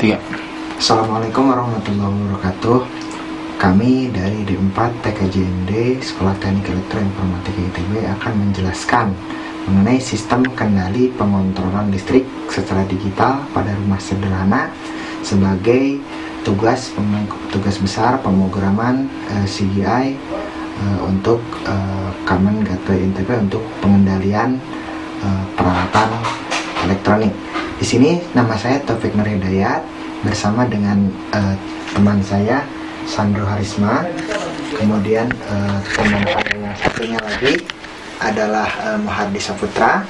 Tiga. Assalamualaikum warahmatullahi wabarakatuh. Kami dari D4 TKJMD Sekolah Teknik Elektroinformatika ITB akan menjelaskan mengenai sistem kendali pengontrolan listrik secara digital pada rumah sederhana sebagai tugas besar pemrograman CGI untuk Common Gateway Interface untuk pengendalian peralatan elektronik. Di sini nama saya Taufik Nur Hidayat bersama dengan teman saya Sandro Harisma. Kemudian teman saya satunya lagi adalah Muhardi Saputra.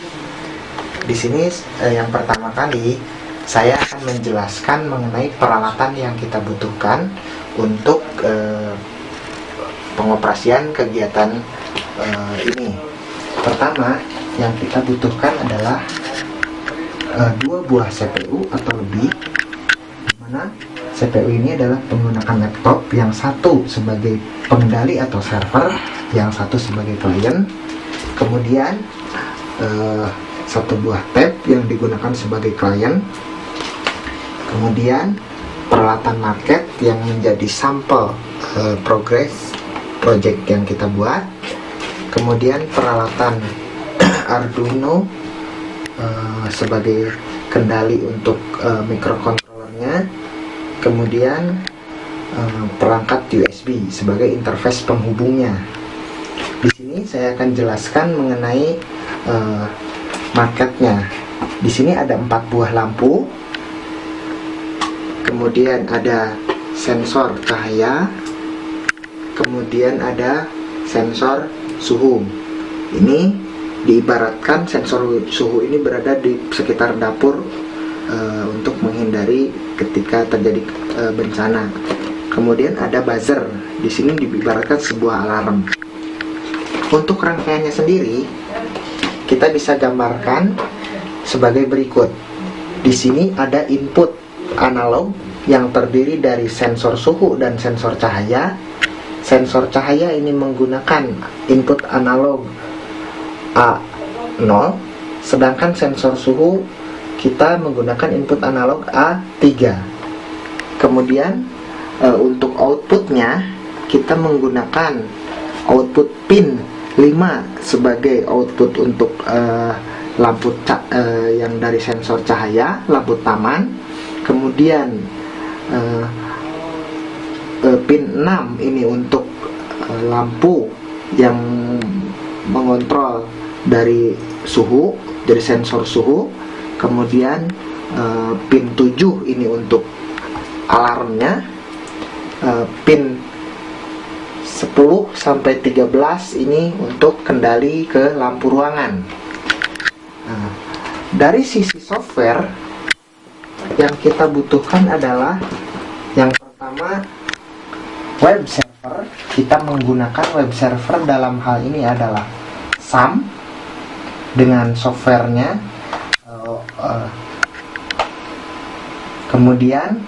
Di sini yang pertama kali saya akan menjelaskan mengenai peralatan yang kita butuhkan untuk pengoperasian kegiatan ini. Pertama yang kita butuhkan adalah 2 buah CPU atau lebih, dimana CPU ini adalah menggunakan laptop, yang satu sebagai pengendali atau server, yang satu sebagai klien. Kemudian 1 buah tab yang digunakan sebagai klien. Kemudian peralatan market yang menjadi sampel progress project yang kita buat. Kemudian peralatan Arduino sebagai kendali untuk microcontrollernya. Kemudian perangkat USB sebagai interface penghubungnya. Di sini saya akan jelaskan mengenai marketnya. Di sini ada 4 buah lampu. Kemudian ada sensor cahaya. Kemudian ada sensor suhu. Ini diibaratkan sensor suhu ini berada di sekitar dapur untuk menghindari ketika terjadi bencana. Kemudian ada buzzer. Di sini diibaratkan sebuah alarm. Untuk rangkaiannya sendiri kita bisa gambarkan sebagai berikut. Di sini ada input analog yang terdiri dari sensor suhu dan sensor cahaya. Sensor cahaya ini menggunakan input analog A0, sedangkan sensor suhu kita menggunakan input analog A3. Kemudian untuk outputnya kita menggunakan output pin 5 sebagai output untuk lampu yang dari sensor cahaya, lampu taman. Kemudian pin 6 ini untuk lampu yang mengontrol dari suhu, dari sensor suhu. Kemudian pin 7 ini untuk alarmnya. Pin 10 sampai 13 ini untuk kendali ke lampu ruangan. Dari sisi software yang kita butuhkan adalah yang pertama web server. Kita menggunakan web server dalam hal ini adalah SAM dengan softwarenya. Kemudian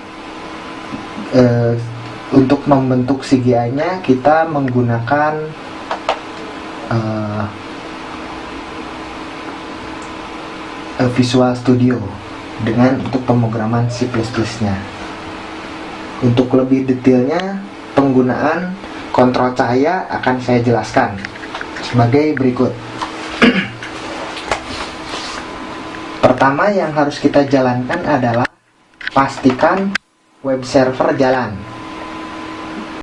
untuk membentuk CGI-nya kita menggunakan Visual Studio dengan untuk pemrograman C++-nya. Untuk lebih detailnya penggunaan kontrol cahaya akan saya jelaskan sebagai berikut. Pertama yang harus kita jalankan adalah pastikan web server jalan.